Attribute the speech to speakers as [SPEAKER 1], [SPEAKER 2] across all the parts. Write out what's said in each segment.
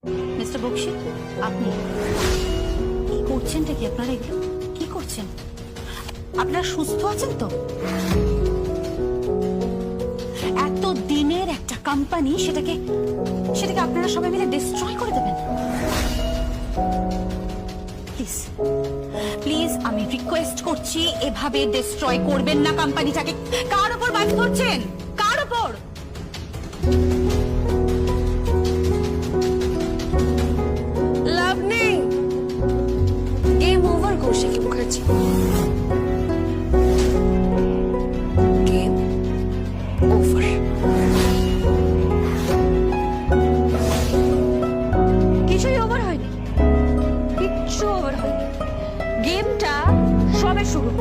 [SPEAKER 1] Mister Bakshi, আপনি কি করছেনটা কি? আপনারা এগুলো কি করছেন? আপনারা সুস্থ আছেন তো? এত দিনের একটা কোম্পানি, সেটাকে আপনারা সবাই মিলে ডিস্ট্রয় করে দেবেন? প্লিজ প্লিজ, আমি রিকোয়েস্ট করছি, এভাবে ডিস্ট্রয় করবেন না কোম্পানিটাকে। কার উপর বাজ করছেন? কার উপর?
[SPEAKER 2] লাভ নেই, game over Kaushiki Mukherjee. Game over. কিছুই ওভার হয়নি, কিচ্ছু ওভার হয়নি। গেমটা সবে শুরু।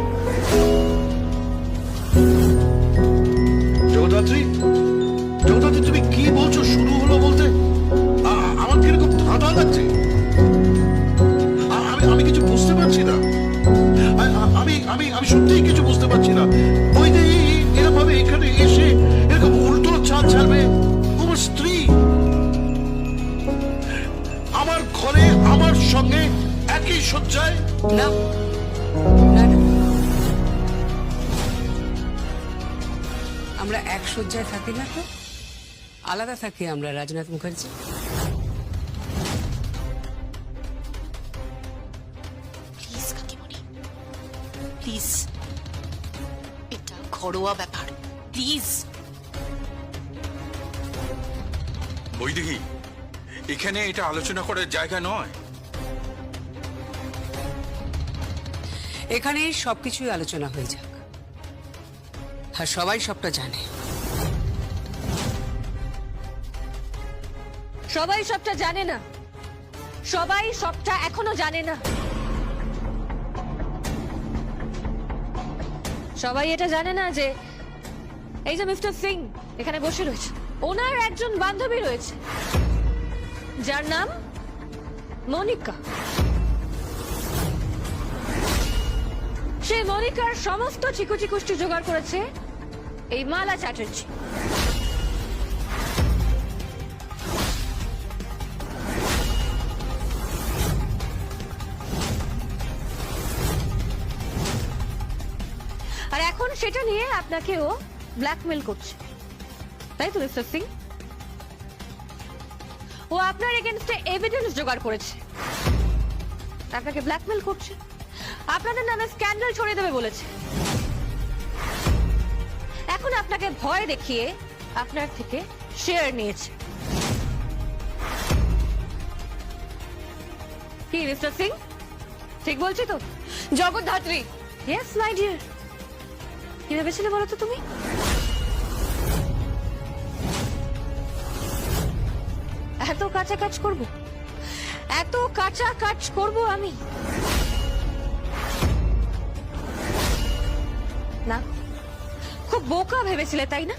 [SPEAKER 3] জগদ্ধাত্রী, জগদ্ধাত্রী, তুমি কি বলছো? শুরু হলো বলতে আমার কিরকম ধাঁধা লাগছে। আমি কিছু বুঝতে পারছি না। আমি সত্যিই কিছু বুঝতে পারছি না। ওই যে এরকম ভাবে এখানে এসে এরকম উল্টো চাল ছাড়বে তোমার স্ত্রী আমার ঘরে আমার সঙ্গে একই শয্যায়।
[SPEAKER 2] না না না, আমরা এক শয্যায় থাকি না তো, আলাদা থাকি আমরা রাজনাথ মুখার্জি।
[SPEAKER 1] প্লিজ কাকিমণি, প্লিজ, এটা ঘরোয়া ব্যাপার, প্লিজ।
[SPEAKER 4] বৈদেহী, এখানে এটা আলোচনা করার জায়গা নয়।
[SPEAKER 2] এখানে সবকিছুই আলোচনা হয়ে যাক, আর সবাই সবটা জানে।
[SPEAKER 5] সবাই সবটা জানে না, সবাই সবটা এখনো জানে না। সবাই এটা জানে না যে এই যে মিস্টার সিং এখানে বসে রয়েছে, ওনার একজন বান্ধবী রয়েছে যার নাম মনিকা। সেই মনিকার সমস্ত চিকুচিকুষ্টি জোগাড় করেছে এই মালা চ্যাটার্জি। আর এখন সেটা নিয়ে আপনাকে ও ব্ল্যাকমেল করছে, তাই তো মিস্টার সিং? ও আপনার এগেইনস্টে এভিডেন্স জোগাড় করেছে, আপনাকে ব্ল্যাকমেল করছে, আপনাদের নামে স্ক্যান্ডাল ছড়িয়ে দেবে বলেছে। এখন আপনাকে ভয় দেখিয়ে আপনার থেকে শেয়ার নিয়েছে। কি মিস্টার সিং, ঠিক বলছি তো?
[SPEAKER 2] Jagaddhatri,
[SPEAKER 5] yes my dear. কি ভেবেছিলে বলো তো তুমি? এত কাঁচা কাজ করব, এত কাঁচা কাজ করব আমি? না, খুব বোকা ভেবেছিলে তাই না?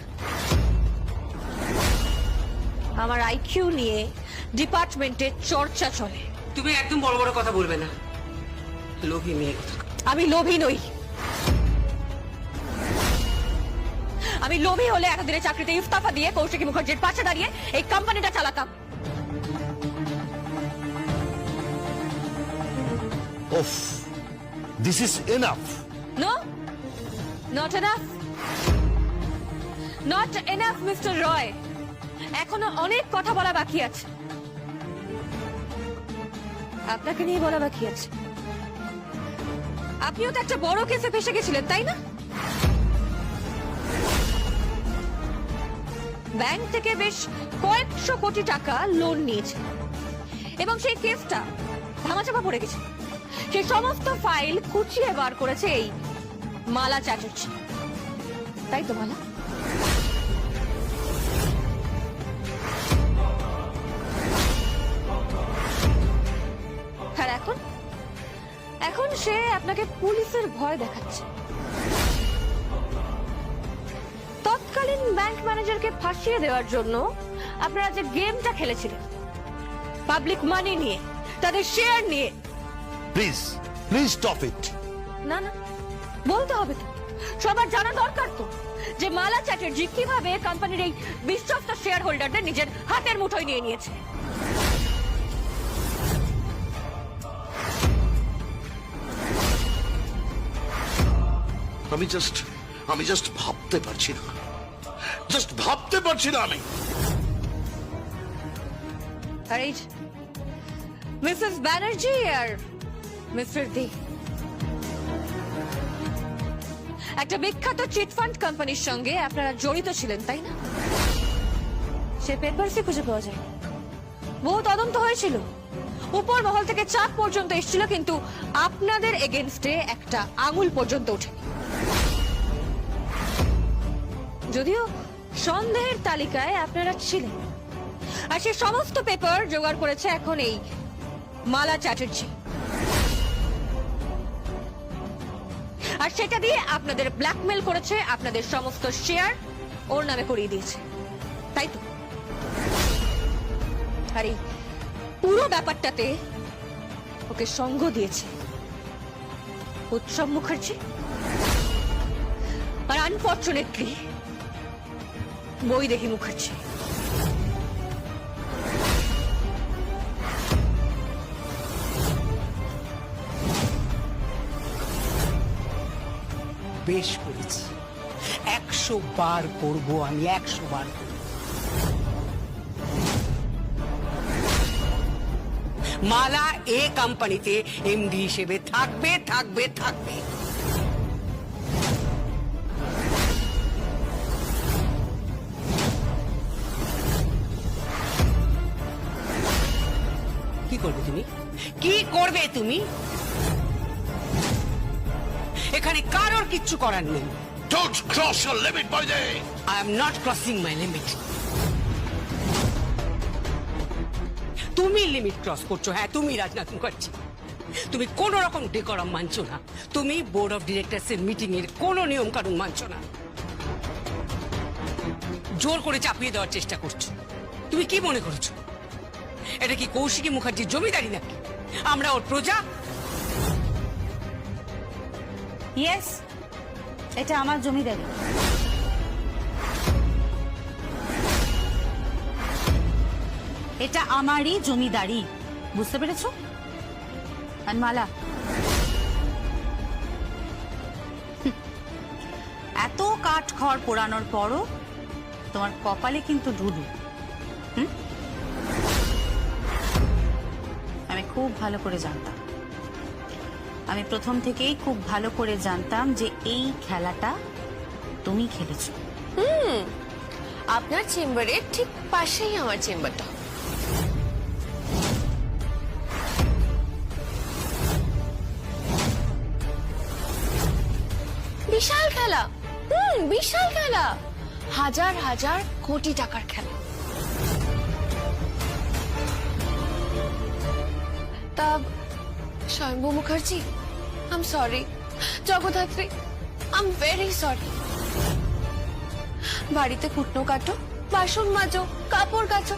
[SPEAKER 5] আমার আইকিউ নিয়ে ডিপার্টমেন্টে চর্চা চলে।
[SPEAKER 2] তুমি একদম বড় বড় কথা বলবে না, লোভী মেয়ে কথা।
[SPEAKER 5] আমি লোভী নই। আমি লোভী হলে এতদিনে চাকরিতে ইস্তফা দিয়ে কৌশিকী মুখার্জির পাশে দাঁড়িয়ে এই কোম্পানিটা চালাতাম।
[SPEAKER 3] ওফ, this is enough.
[SPEAKER 5] No, not enough, not enough mister Roy. এখনো অনেক কথা বলা বাকি আছে, আপনাকে নিয়ে বলা বাকি আছে। আপনিও তো একটা বড় কেসে ফেসে গেছিলেন তাই না? ব্যাংক থেকে বেশ কয়েকশো কোটি টাকা লোন নিয়েছে এবং সেই কেসটা ধামাচাপা পড়ে গেছে। সেই সমস্ত ফাইল খুঁচিয়ে বার করেছে এই মালা চ্যাটার্জি, তাই তো মালা? আর এখন এখন সে আপনাকে পুলিশের ভয় দেখাচ্ছে। তৎকালীন ব্যাংক ম্যানেজারকে ফাঁসিয়ে দেওয়ার জন্য আপনারা যে গেমটা খেলেছিলেন, পাবলিক মানি নিয়ে, তাদের শেয়ার নিয়ে।
[SPEAKER 3] Please please stop it.
[SPEAKER 5] না না, বলতে হবে তো, সবার জানা দরকার তো যে মালা চ্যাটার্জি কিভাবে কোম্পানির এই বিশ্বস্ত শেয়ার হোল্ডারদের নিজের হাতের মুঠোয় নিয়ে নিয়েছে।
[SPEAKER 3] আমি জাস্ট ভাবতে পারছি না, জাস্ট ভাবতে পারছি না আমি।
[SPEAKER 5] আর এই মিসেস ব্যানার্জি আর মিস্টার দে একটা বিখ্যাত চিটফান্ড কোম্পানির সঙ্গে আপনারা জড়িত ছিলেন, তাই না? সে পেপারসই খুঁজে পাওয়া যায়। বহু তদন্ত হয়েছিল, উপর মহল থেকে চাপ পর্যন্ত এসেছিল, কিন্তু আপনাদের এগেনস্টে একটা আঙুল পর্যন্ত ওঠেনি। যদিও সন্দেহের তালিকায় আপনারা ছিলেন। আর সে সমস্ত পেপার জোগাড় করেছে এখন এই মালা চ্যাটার্জি, আর সেটা দিয়ে আপনাদের ব্ল্যাকমেল করেছে, আপনাদের সমস্ত শেয়ার ওর নামে করিয়ে দিয়েছে, তাই তো? আর এই পুরো ব্যাপারটাতে ওকে সঙ্গ দিয়েছে উৎসব মুখার্জি, আর আনফর্চুনেটলি বৈদেহী মুখার্জি।
[SPEAKER 2] বেশ করেছি, 100 বার করবো আমি, 100 বার করবো। মালা এ কোম্পানিতে এমডি হিসেবে থাকবে থাকবে থাকবে। কি করবে তুমি? কি করবে তুমি? এখানে কারোর কিচ্ছু করার নেই।
[SPEAKER 3] Don't cross your limit, Boyde!
[SPEAKER 2] I am not crossing my limit. তুমি লিমিট ক্রস করছো। হ্যাঁ, তুমি রাজনাথ মুখার্জি, তুমি কোন রকম ডেকোরাম মানছো না। তুমি বোর্ড অফ ডিরেক্টরস এর মিটিং এর কোন নিয়ম কানুন মানছো না, জোর করে চাপিয়ে দেওয়ার চেষ্টা করছো। তুমি কি মনে করছো এটা কি কৌশিকী মুখার্জির জমিদারি নাকি? আমরা ওর প্রজা।
[SPEAKER 1] ইয়েস, এটা আমার জমিদারি। এটা আমারই জমিদারি, বুঝতে পেরেছো? আর মালা, এত কাঠ খড় পোড়ানোর পরও তোমার কপালে কিন্তু ধুধু। আমি খুব ভালো করে জানতাম, আমি প্রথম থেকেই খুব ভালো করে জানতাম যে এই খেলাটা তুমি খেলেছো।
[SPEAKER 6] আপনার চেম্বারের ঠিক পাশেই আমার চেম্বারটা। বিশাল খেলা, বিশাল খেলা, হাজার হাজার কোটি টাকার খেলা। তা Swayambhu Mukherjee, I am sorry. Jagaddhatri, I am very sorry. বাড়িতে কুটনো কাটো, বাসন মাজো, কাপড় কাচো,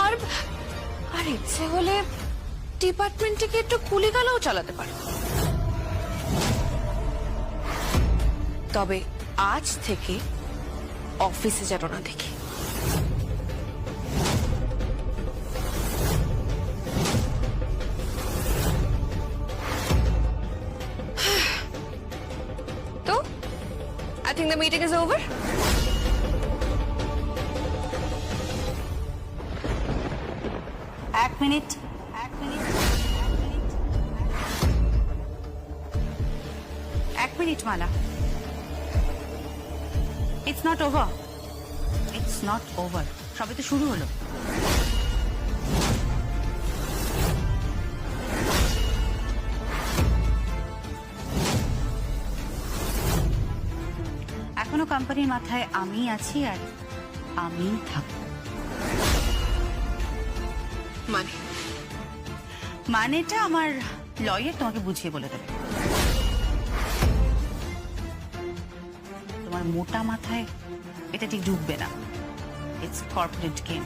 [SPEAKER 6] আর আর ইচ্ছে হলে ডিপার্টমেন্টকে একটু কুলিগালাও চালাতে পারো। তবে আজ থেকে অফিসে যেন না দেখি। তো I think the meeting is over.
[SPEAKER 1] এক মিনিট, এক minute Mala. It's not over, it's not over, সবে তো শুরু হলো। এখনো কোম্পানির মাথায় আমি আছি, আর আমি থাকবো। মানেটা আমার লয়ার তোমাকে বুঝিয়ে বলে দেবে। তোমার মোটা মাথায় এটা ঠিক ঢুকবে না। It's corporate game.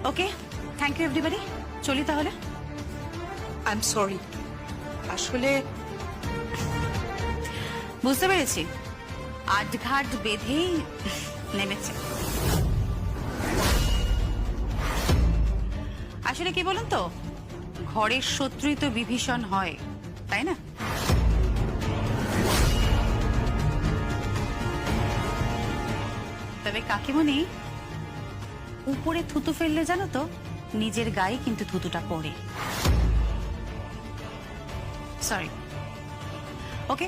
[SPEAKER 1] Okay, thank you everybody. চলি তাহলে।
[SPEAKER 6] আই এম সরি, আসলে
[SPEAKER 1] বুঝতে পেরেছি, আটঘাট বেঁধেই নেমেছে। আসলে কি বলুন তো, ঘরের শত্রুই তো বিভীষণ হয়, তাই না? তবে কাকিমণি, উপরে থুতু ফেললে জানো তো নিজের গায়ে কিন্তু থুতুটা পড়ে। সরি। Okay,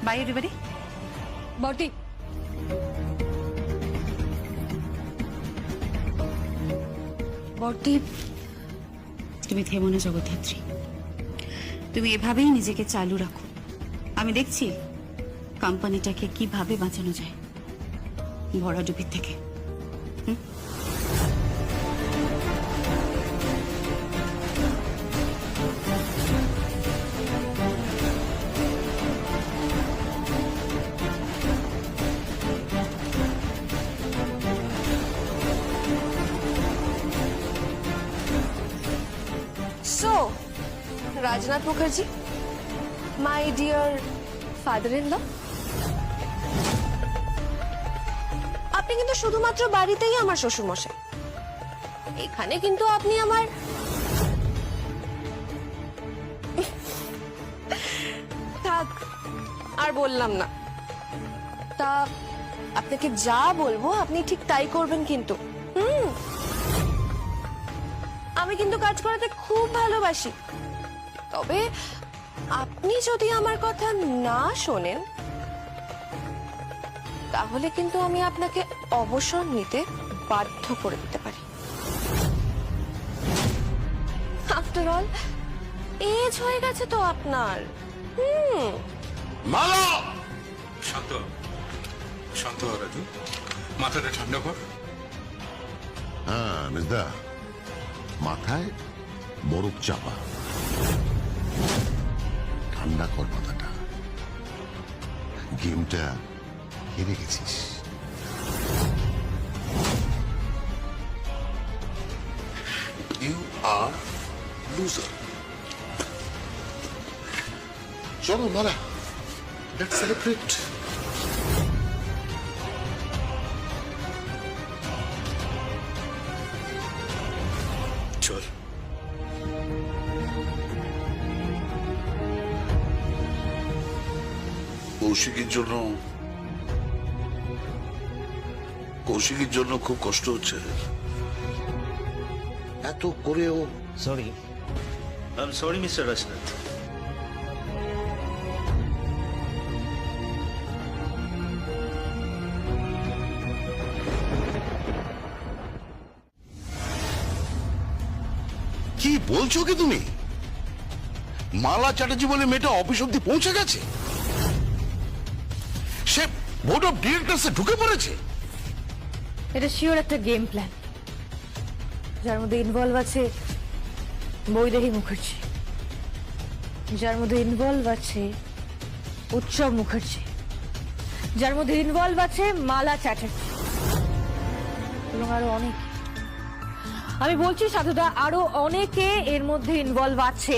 [SPEAKER 1] bye everybody.
[SPEAKER 5] বর্দি,
[SPEAKER 1] বর্দি, তুমি থেমো না জগদ্ধাত্রী, তুমি এভাবেই নিজেকে চালু রাখো। আমি দেখছি কোম্পানিটাকে কিভাবে বাঁচানো যায় ভরাডুবির থেকে।
[SPEAKER 6] So Rajnath Mukherjee, my dear father in law, আপনি কিন্তু শুধুমাত্র বাড়িতেই আমার শ্বশুর মশাই, এখানে কিন্তু আপনি আমার থাক, আর বললাম না। তা আপনাকে যা বলবো আপনি ঠিক তাই করবেন কিন্তু। আমি কিন্তু কাজ করাতে খুব ভালোবাসি, তবে আপনি যদি আমার কথা না শোনেন তাহলে কিন্তু আমি আপনাকে অবসর নিতে বাধ্য করে দিতে পারি। আফটার অল এজ হয়ে গেছে তো আপনার।
[SPEAKER 3] মালা!
[SPEAKER 4] শান্ত হ। শান্ত হ রাজু, মাথাটা ঠান্ডা কর।
[SPEAKER 3] হ্যাঁ মেজদা, মাথায় বরফ চাপা, ঠান্ডা কর মাথাটা। গেমটা হেরে গেছিস। You are loser. চলো মালা, লেটস সেলিব্রেট।
[SPEAKER 4] চল।
[SPEAKER 3] কৌশিকের জন্য খুব কষ্ট হচ্ছে, এত করেও।
[SPEAKER 7] Sorry. I'm sorry, Mr. Rajnath.
[SPEAKER 3] কি বলছো কি তুমি? মালা চ্যাটার্জি বলে মেয়েটা অফিস অব্দি পৌঁছে গেছে, সে বোর্ড অফ ডিরেক্টরসে ঢুকে পড়েছে।
[SPEAKER 5] এটা শিওর একটা গেম প্ল্যান, যার মধ্যে ইনভলভ আছে বৈদেহী মুখার্জি, যার মধ্যে ইনভলভ আছে উৎসব মুখার্জি, যার মধ্যে ইনভলভ আছে মালা চ্যাটার্জি এবং আরো অনেক। আমি বলছি সাধুদা, আরো অনেকে এর মধ্যে ইনভলভ আছে।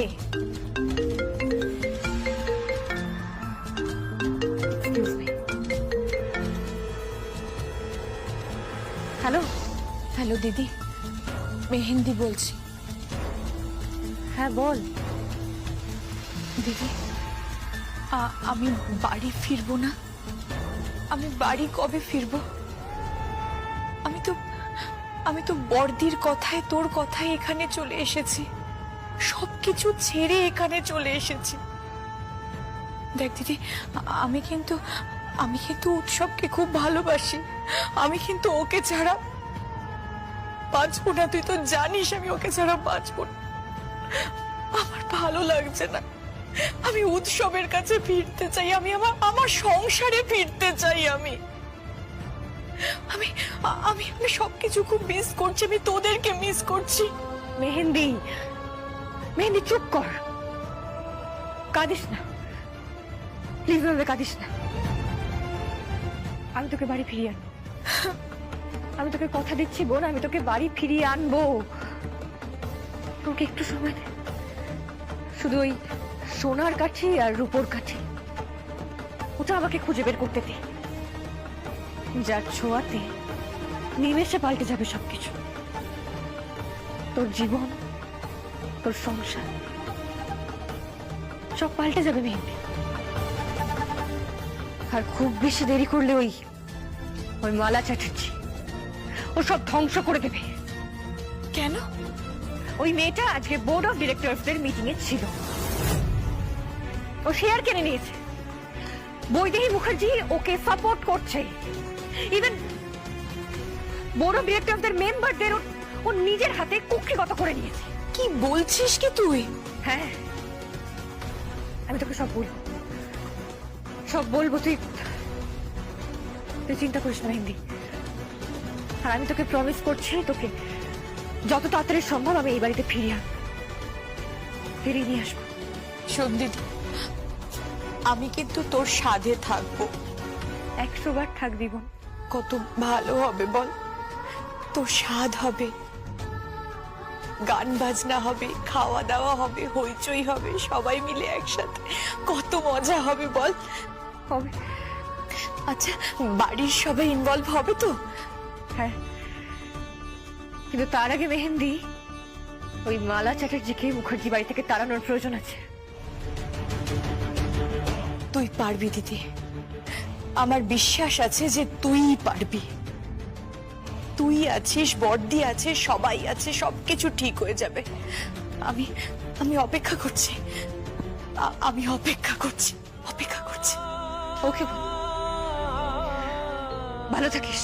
[SPEAKER 5] হ্যালো
[SPEAKER 6] হ্যালো দিদি, মেহেন্দি বলছি।
[SPEAKER 5] হ্যাঁ বল।
[SPEAKER 6] দিদি, আমি বাড়ি ফিরবো না। আমি বাড়ি কবে ফিরবো? আমি তো বর্দির কথায়, তোর কথায় এখানে চলে এসেছি, সবকিছু ছেড়ে এখানে চলে এসেছি। দেখ দিদি, আমি কিন্তু উৎসবকে খুব ভালোবাসি। আমি কিন্তু ওকে ছাড়া বাঁচবো না, তুই তো জানিস আমি ওকে ছাড়া বাঁচবো না। আমার ভালো লাগছে না, আমি উৎসবের কাছে ফিরতে চাই, আমি আমার সংসারে ফিরতে চাই। আমি সবকিছু খুব মিস করছি, আমি তোদেরকে মিস করছি।
[SPEAKER 5] মেহেন্দি, মেহেন্দি চুপ কর, কাঁদিস না প্লিজ, কাঁদিস না। আমি তোকে বাড়ি ফিরিয়ে আনবো, আমি তোকে কথা দিচ্ছি বোন, আমি তোকে বাড়ি ফিরিয়ে আনবো। তোকে একটু সময় দে, শুধু ওই সোনার কাঠি আর রূপোর কাঠি ওটা আমাকে খুঁজে বের করতে দে, যার ছোঁয়াতে নিমেষে পাল্টে যাবে সবকিছু। তোর জীবন, তোর সংসার সব পাল্টে যাবে মেহেন্দি। আর খুব বেশি দেরি করলে ওই মালা চ্যাটার্জি ও সব ধ্বংস করে দেবে।
[SPEAKER 6] কেন?
[SPEAKER 5] ওই মেয়েটা আজকে বোর্ড অফ ডিরেক্টরসদের মিটিং এ ছিল, ও শেয়ার কিনে নিয়েছে। বৈদেহী মুখার্জি ওকে সাপোর্ট করছে। ইভেন বোর্ড অফ ডিরেক্টরসদের মেম্বারদের ও নিজের হাতে কুক্ষিগত করে নিয়েছে।
[SPEAKER 6] কি বলছিস কি তুই?
[SPEAKER 5] হ্যাঁ, আমি তোকে সব বলবো, সব বলবো। তুই চিন্তা করিস না মেহেন্দি। আর আমি তোকে প্রমিস করছি, তোকে যত তাড়াতাড়ি সম্ভব আমি এই বাড়িতে ফিরিয়ে নিয়ে আসবো।
[SPEAKER 6] শোন দিদি, আমি কিন্তু তোর সাধে থাকবো।
[SPEAKER 5] 100 বার থাকবি বোন।
[SPEAKER 6] কত ভালো হবে বল, তোর স্বাদ হবে, গান বাজনা হবে, খাওয়া দাওয়া হবে, হইচই হবে, সবাই মিলে একসাথে কত মজা হবে বল।
[SPEAKER 5] হবে।
[SPEAKER 6] আচ্ছা, বাড়ির সবাই ইনভলভ হবে তো?
[SPEAKER 5] হ্যাঁ, কিন্তু তার আগে মেহেন্দি ওই মালা চ্যাটার্জিকে মুখার্জি বাড়ি থেকে তাড়ানোর প্রয়োজন আছে।
[SPEAKER 6] তুই পারবি দিদি, আমার বিশ্বাস আছে যে তুই পারবি। তুই আছিস, বর্দি আছে, সবাই আছে, সবকিছু ঠিক হয়ে যাবে। আমি আমি অপেক্ষা করছি, আমি অপেক্ষা করছি।
[SPEAKER 5] ওকে, ভালো থাকিস।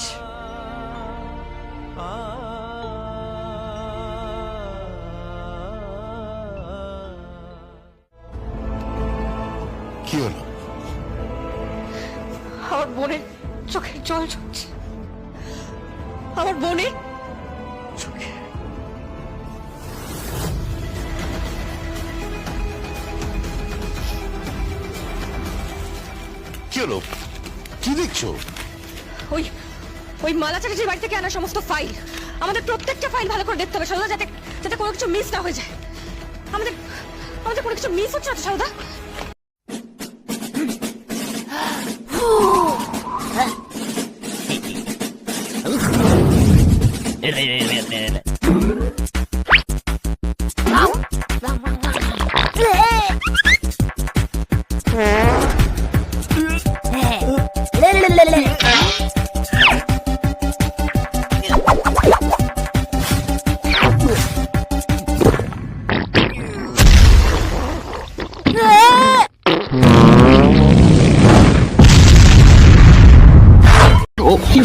[SPEAKER 3] কি হলো?
[SPEAKER 5] আমার বোনের চোখে জল ঝরছে, আমার বোনের চোখে।
[SPEAKER 3] কি হলো? কি দেখছো?
[SPEAKER 5] ওই মালা চ্যাটার্জির বাড়ি থেকে আনা সমস্ত ফাইল, আমাদের প্রত্যেকটা ফাইল ভালো করে দেখতে হবে সারদা, যাতে যাতে কোনো কিছু মিস না হয়ে যায়। আমাদের আমাদের কোনো কিছু মিস হচ্ছে না তো সারদা?
[SPEAKER 6] কি